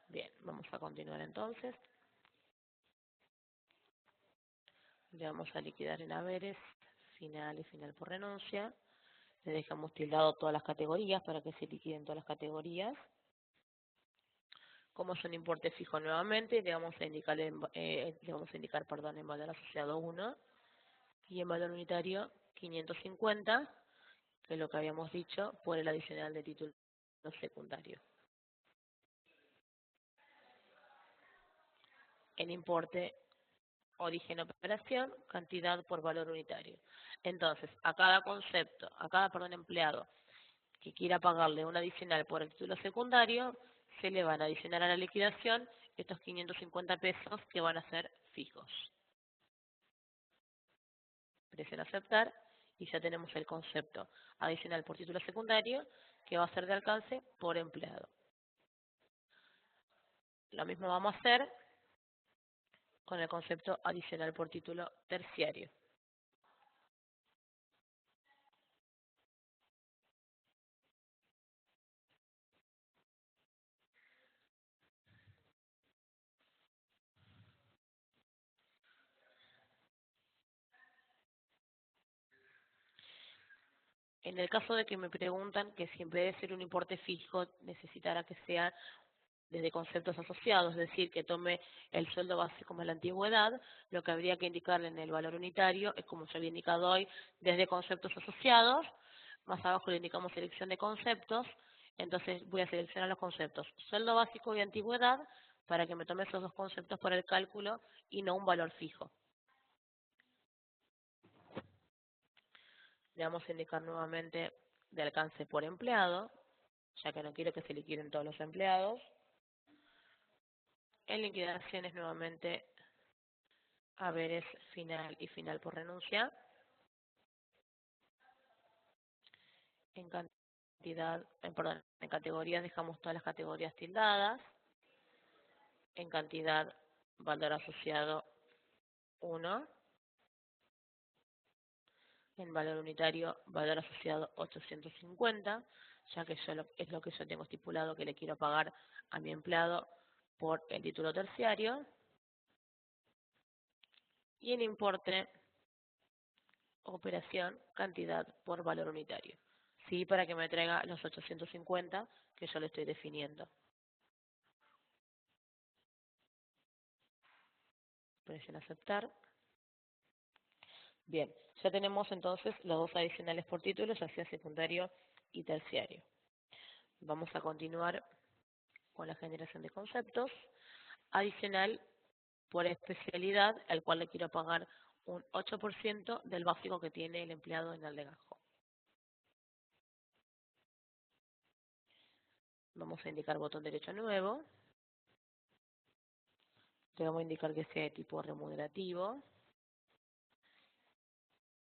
Bien, vamos a continuar entonces. Le vamos a liquidar en haberes, final y final por renuncia. Le dejamos tildado todas las categorías para que se liquiden todas las categorías. Como es un importe fijo nuevamente, le vamos a indicar perdón, en valor asociado 1 y en valor unitario 550, que es lo que habíamos dicho, por el adicional de título secundario. En importe, origen operación, cantidad por valor unitario. Entonces, a cada concepto, a cada empleado que quiera pagarle un adicional por el título secundario, se le van a adicionar a la liquidación estos 550 pesos que van a ser fijos. Presiona aceptar y ya tenemos el concepto adicional por título secundario que va a ser de alcance por empleado. Lo mismo vamos a hacer con el concepto adicional por título terciario. En el caso de que me preguntan que si en vez de ser un importe fijo necesitará que sea desde conceptos asociados, es decir, que tome el sueldo base como en la antigüedad, lo que habría que indicarle en el valor unitario es como yo había indicado hoy, desde conceptos asociados, más abajo le indicamos selección de conceptos, entonces voy a seleccionar los conceptos sueldo básico y antigüedad para que me tome esos dos conceptos para el cálculo y no un valor fijo. Le vamos a indicar nuevamente de alcance por empleado, ya que no quiero que se liquiden todos los empleados. En liquidaciones nuevamente haberes final y final por renuncia. En cantidad, en categorías dejamos todas las categorías tildadas. En cantidad, valor asociado 1. En valor unitario, valor asociado 850, ya que es lo que yo tengo estipulado que le quiero pagar a mi empleado por el título terciario. Y en importe, operación, cantidad por valor unitario. Sí, para que me traiga los 850 que yo le estoy definiendo. Presiono aceptar. Bien, ya tenemos entonces los dos adicionales por título, ya sea secundario y terciario. Vamos a continuar con la generación de conceptos. Adicional por especialidad, al cual le quiero pagar un 8% del básico que tiene el empleado en el legajo. Vamos a indicar botón derecho nuevo. Le vamos a indicar que sea de tipo remunerativo.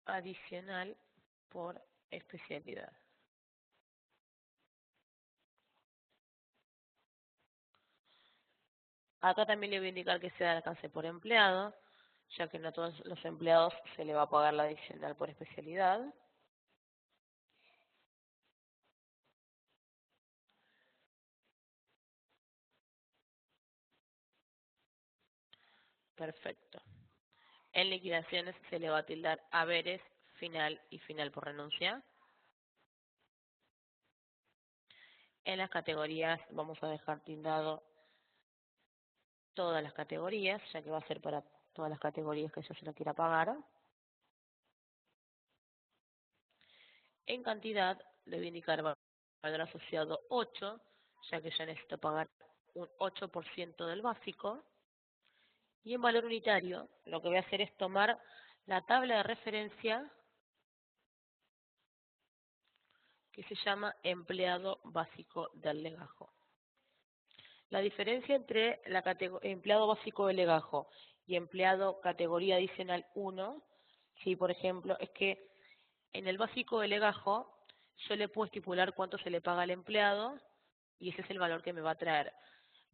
Adicional por especialidad. Acá también le voy a indicar que sea de alcance por empleado, ya que no a todos los empleados se le va a pagar la adicional por especialidad. Perfecto. En liquidaciones se le va a tildar haberes, final y final por renuncia. En las categorías vamos a dejar tildado todas las categorías, ya que va a ser para todas las categorías que yo se lo quiera pagar. En cantidad le voy a indicar valor asociado 8, ya que yo necesito pagar un 8% del básico. Y en valor unitario lo que voy a hacer es tomar la tabla de referencia que se llama empleado básico del legajo. La diferencia entre empleado básico del legajo y empleado categoría adicional 1, sí, por ejemplo, es que en el básico del legajo yo le puedo estipular cuánto se le paga al empleado y ese es el valor que me va a traer.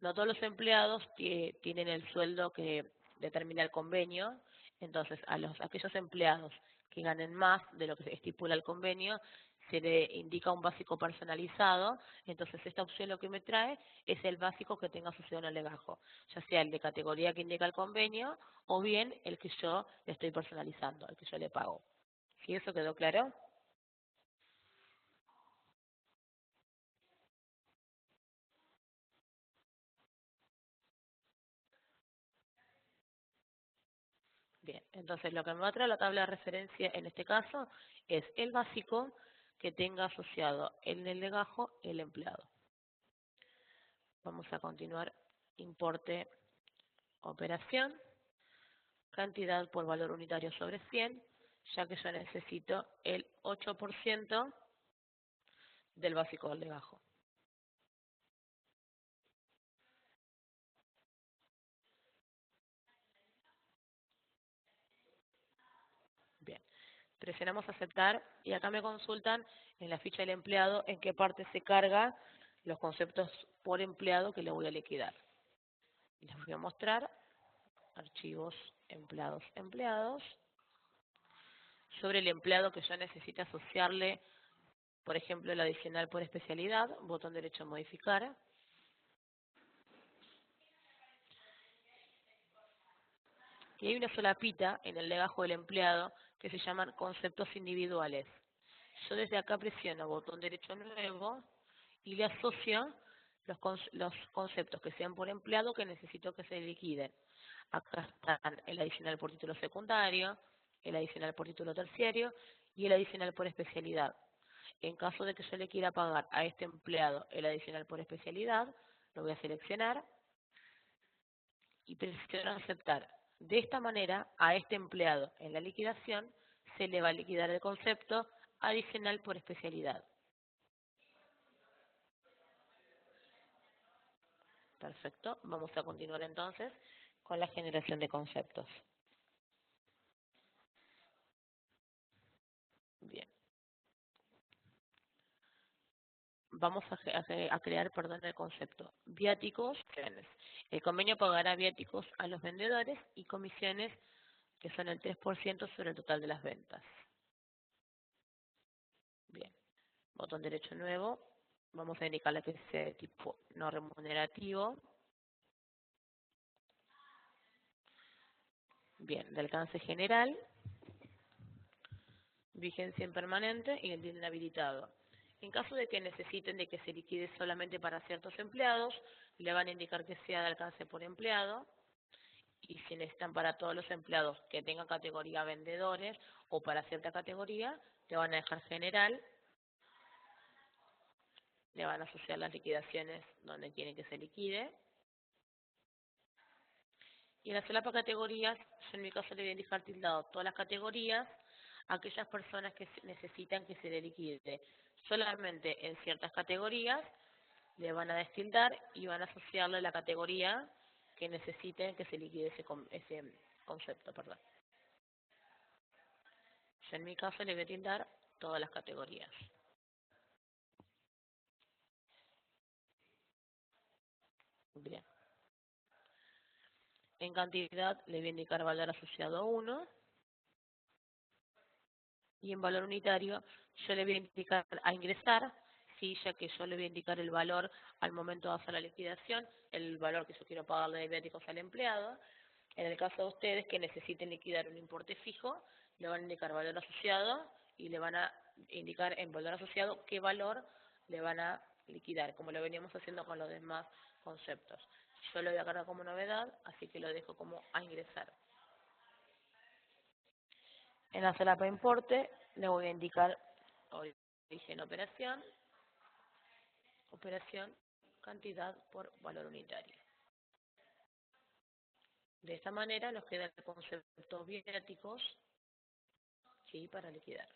No todos los empleados tienen el sueldo que determina el convenio, entonces aquellos empleados que ganen más de lo que estipula el convenio, se le indica un básico personalizado, entonces esta opción lo que me trae es el básico que tenga asociado en el legajo, ya sea el de categoría que indica el convenio o bien el que yo le estoy personalizando, el que yo le pago. ¿Sí eso quedó claro? Bien, entonces lo que me va a traer la tabla de referencia en este caso es el básico que tenga asociado en el legajo el empleado. Vamos a continuar, importe, operación, cantidad por valor unitario sobre 100, ya que yo necesito el 8% del básico del legajo. Bien, presionamos aceptar y acá me consultan en la ficha del empleado en qué parte se carga los conceptos por empleado que le voy a liquidar. Les voy a mostrar archivos empleados, sobre el empleado que yo necesite asociarle, por ejemplo, el adicional por especialidad, botón derecho modificar. Y hay una solapita en el legajo del empleado que se llaman conceptos individuales. Yo desde acá presiono botón derecho nuevo y le asocio los conceptos que sean por empleado que necesito que se liquiden. Acá están el adicional por título secundario, el adicional por título terciario y el adicional por especialidad. En caso de que yo le quiera pagar a este empleado el adicional por especialidad, lo voy a seleccionar y presiono aceptar. De esta manera, a este empleado en la liquidación se le va a liquidar el concepto adicional por especialidad. Perfecto. Vamos a continuar entonces con la generación de conceptos. Bien. Vamos a crear, el concepto viáticos. El convenio pagará viáticos a los vendedores y comisiones que son el 3% sobre el total de las ventas. Bien. Botón derecho nuevo. Vamos a indicarle que sea de tipo no remunerativo. Bien, de alcance general, vigencia impermanente y el bien inhabilitado. En caso de que necesiten de que se liquide solamente para ciertos empleados, le van a indicar que sea de alcance por empleado, y si necesitan para todos los empleados que tengan categoría vendedores o para cierta categoría, le van a dejar general, le van a asociar las liquidaciones donde quieren que se liquide. Y en la solapa categorías, yo en mi caso le voy a indicar tildado todas las categorías, aquellas personas que necesitan que se le liquide. Solamente en ciertas categorías le van a destildar y van a asociarle la categoría que necesiten que se liquide ese concepto. Perdón. Yo en mi caso le voy a tildar todas las categorías. Bien. En cantidad le voy a indicar valor asociado a 1. Y en valor unitario yo le voy a indicar a ingresar, sí, ya que yo le voy a indicar el valor al momento de hacer la liquidación, el valor que yo quiero pagarle de viáticos al empleado. En el caso de ustedes que necesiten liquidar un importe fijo, le van a indicar valor asociado y le van a indicar en valor asociado qué valor le van a liquidar, como lo veníamos haciendo con los demás conceptos. Yo lo voy a cargar como novedad, así que lo dejo como a ingresar. En la solapa importe le voy a indicar origen operación, cantidad por valor unitario. De esta manera nos quedan conceptos viáticos, ¿sí?, para liquidar.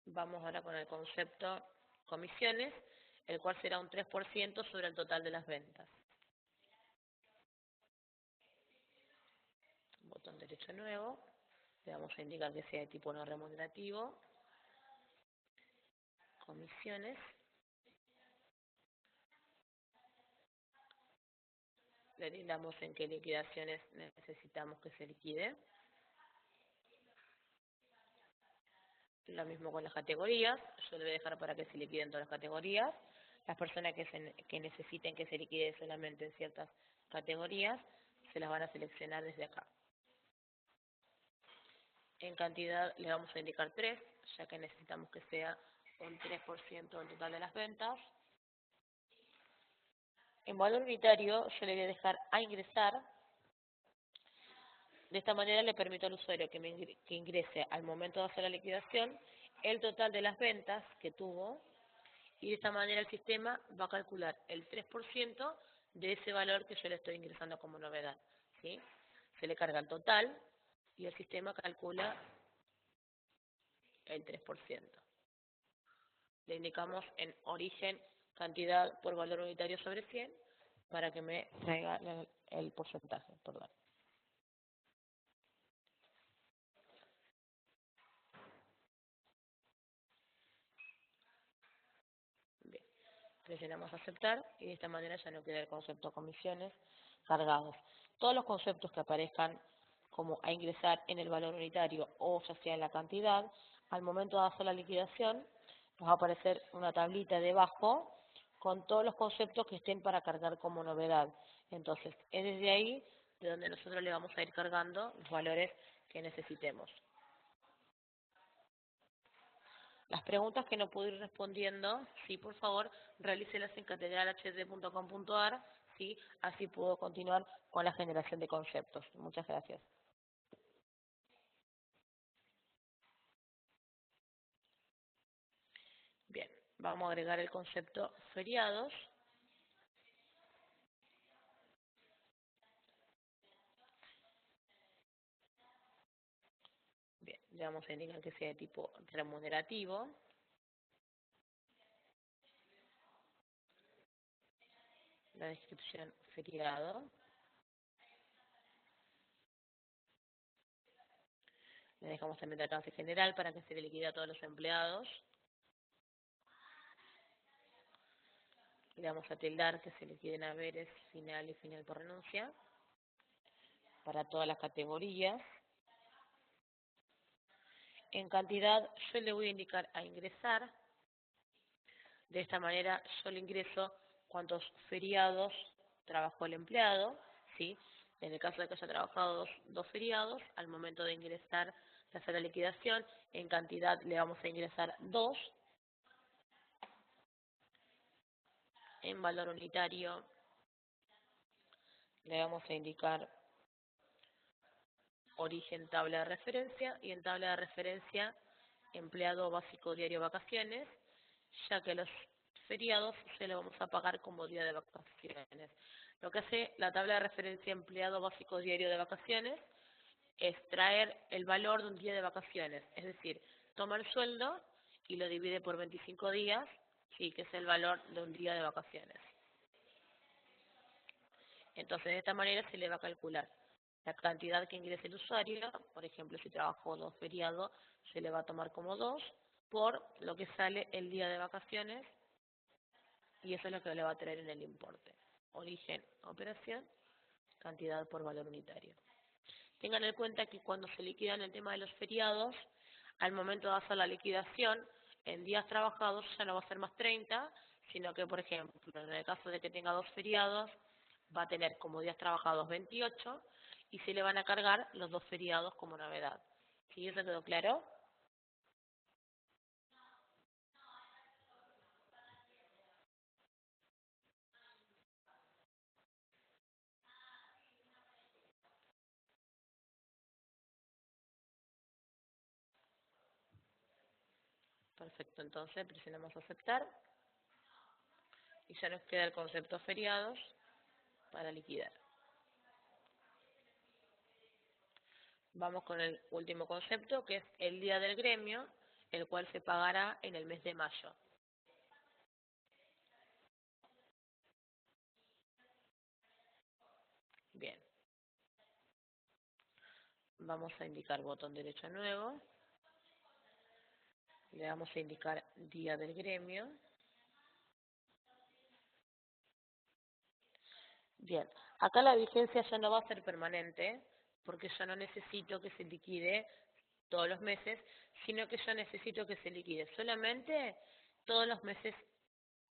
Vamos ahora con el concepto comisiones, el cual será un 3% sobre el total de las ventas. Botón derecho nuevo, le vamos a indicar que sea de tipo no remunerativo, comisiones, le damos en qué liquidaciones necesitamos que se liquide. Lo mismo con las categorías, yo le voy a dejar para que se liquiden todas las categorías. Las personas que necesiten que se liquide solamente en ciertas categorías, se las van a seleccionar desde acá. En cantidad le vamos a indicar 3, ya que necesitamos que sea un 3% del total de las ventas. En valor unitario yo le voy a dejar a ingresar. De esta manera le permito al usuario que ingrese al momento de hacer la liquidación el total de las ventas que tuvo, y de esta manera el sistema va a calcular el 3% de ese valor que yo le estoy ingresando como novedad, ¿sí? Se le carga el total y el sistema calcula el 3%. Le indicamos en origen cantidad por valor unitario sobre 100 para que me traiga el porcentaje. Perdón. Bien. Presionamos aceptar y de esta manera ya no queda el concepto comisiones cargados. Todos los conceptos que aparezcan como a ingresar en el valor unitario o ya sea en la cantidad, al momento de hacer la liquidación nos va a aparecer una tablita debajo con todos los conceptos que estén para cargar como novedad. Entonces, es desde ahí de donde nosotros le vamos a ir cargando los valores que necesitemos. Las preguntas que no pude ir respondiendo, sí, por favor, realícelas en catedralhd.com.ar, sí, así puedo continuar con la generación de conceptos. Muchas gracias. Bien, vamos a agregar el concepto feriados. Bien, ya vamos a indicar que sea de tipo remunerativo. La descripción feriado. Le dejamos también de alcance general para que se le liquide a todos los empleados. Le vamos a tildar que se liquiden haberes final y final por renuncia para todas las categorías. En cantidad yo le voy a indicar a ingresar. De esta manera yo le ingreso cuántos feriados trabajó el empleado, ¿sí? En el caso de que haya trabajado dos feriados, al momento de ingresar, de hacer la liquidación, en cantidad le vamos a ingresar 2, en valor unitario le vamos a indicar origen tabla de referencia y en tabla de referencia empleado básico diario vacaciones, ya que los feriados se los vamos a pagar como día de vacaciones. Lo que hace la tabla de referencia empleado básico diario de vacaciones es traer el valor de un día de vacaciones, es decir, toma el sueldo y lo divide por 25 días, sí, que es el valor de un día de vacaciones. Entonces, de esta manera se le va a calcular la cantidad que ingrese el usuario, por ejemplo, si trabajó 2 feriados, se le va a tomar como 2 por lo que sale el día de vacaciones y eso es lo que le va a traer en el importe. Origen, operación, cantidad por valor unitario. Tengan en cuenta que cuando se liquidan el tema de los feriados, al momento de hacer la liquidación, en días trabajados ya no va a ser más 30, sino que, por ejemplo, en el caso de que tenga 2 feriados, va a tener como días trabajados 28 y se le van a cargar los 2 feriados como novedad. ¿Sí? ¿Eso quedó claro? Perfecto, entonces presionamos aceptar y ya nos queda el concepto feriados para liquidar. Vamos con el último concepto, que es el día del gremio, el cual se pagará en el mes de mayo. Bien, vamos a indicar botón derecho nuevo, le vamos a indicar día del gremio. Bien, acá la vigencia ya no va a ser permanente, porque yo no necesito que se liquide todos los meses, sino que yo necesito que se liquide solamente todos los meses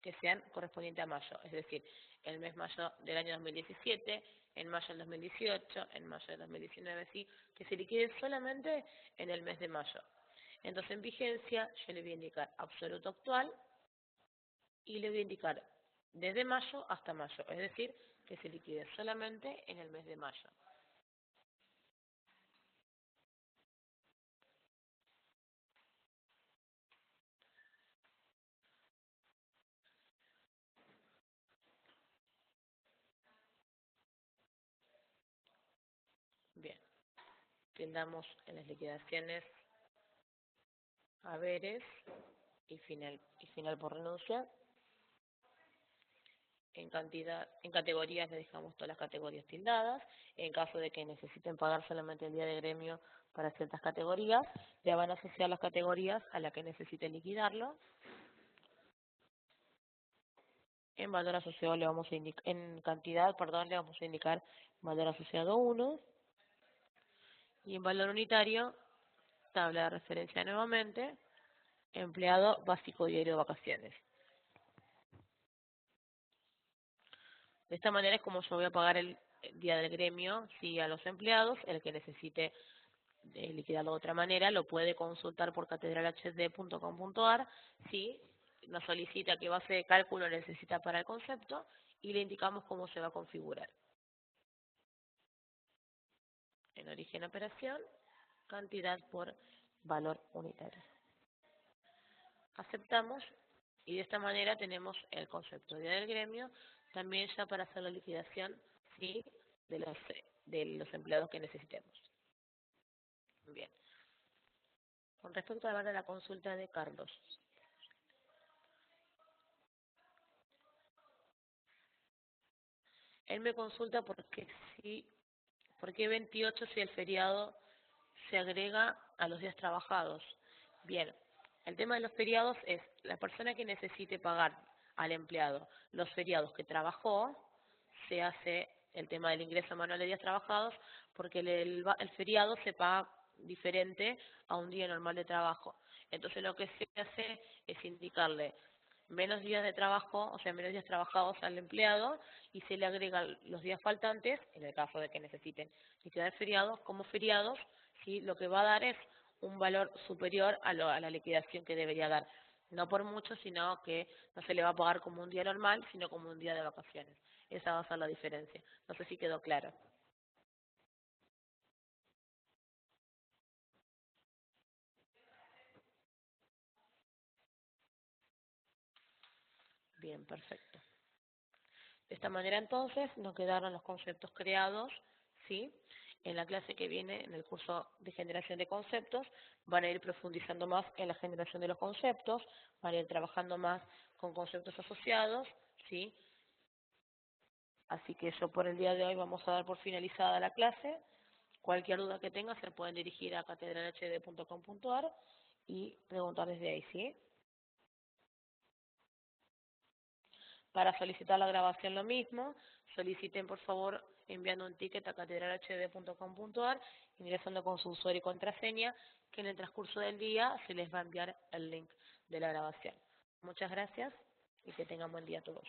que sean correspondientes a mayo, es decir, el mes mayo del año 2017, en mayo del 2018, en mayo del 2019, sí, que se liquide solamente en el mes de mayo. Entonces en vigencia yo le voy a indicar absoluto actual y le voy a indicar desde mayo hasta mayo, es decir, que se liquide solamente en el mes de mayo. Bien, tendamos en las liquidaciones haberes y final por renuncia. En cantidad, en categorías le dejamos todas las categorías tildadas. En caso de que necesiten pagar solamente el día de gremio para ciertas categorías, le van a asociar las categorías a la que necesiten liquidarlo. En valor asociado le vamos a indicar, en cantidad, perdón, le vamos a indicar valor asociado 1. Y en valor unitario, tabla de referencia nuevamente, empleado básico diario de vacaciones. De esta manera es como yo voy a pagar el día del gremio, sí, a los empleados, el que necesite liquidarlo de otra manera, lo puede consultar por catedralhd.com.ar si nos solicita qué base de cálculo necesita para el concepto y le indicamos cómo se va a configurar. En origen operación, cantidad por valor unitario. Aceptamos y de esta manera tenemos el concepto día del gremio, también ya para hacer la liquidación, ¿sí?, de los empleados que necesitemos. Bien. Con respecto a la consulta de Carlos. Él me consulta por qué 28 si el feriado se agrega a los días trabajados. Bien, el tema de los feriados es la persona que necesite pagar al empleado los feriados que trabajó, se hace el tema del ingreso manual de días trabajados, porque el feriado se paga diferente a un día normal de trabajo. Entonces lo que se hace es indicarle menos días de trabajo, o sea, menos días trabajados al empleado, y se le agregan los días faltantes, en el caso de que necesiten liquidar feriados, como feriados, ¿sí? Lo que va a dar es un valor superior a la liquidación que debería dar. No por mucho, sino que no se le va a pagar como un día normal, sino como un día de vacaciones. Esa va a ser la diferencia. No sé si quedó claro. Bien, perfecto. De esta manera entonces nos quedaron los conceptos creados, ¿sí? En la clase que viene, en el curso de generación de conceptos, van a ir profundizando más en la generación de los conceptos, van a ir trabajando más con conceptos asociados, ¿sí? Así que yo por el día de hoy vamos a dar por finalizada la clase. Cualquier duda que tengan se pueden dirigir a catedralhd.com.ar y preguntar desde ahí, ¿sí? Para solicitar la grabación lo mismo, soliciten por favor enviando un ticket a catedralhd.com.ar, ingresando con su usuario y contraseña, que en el transcurso del día se les va a enviar el link de la grabación. Muchas gracias y que tengan buen día a todos.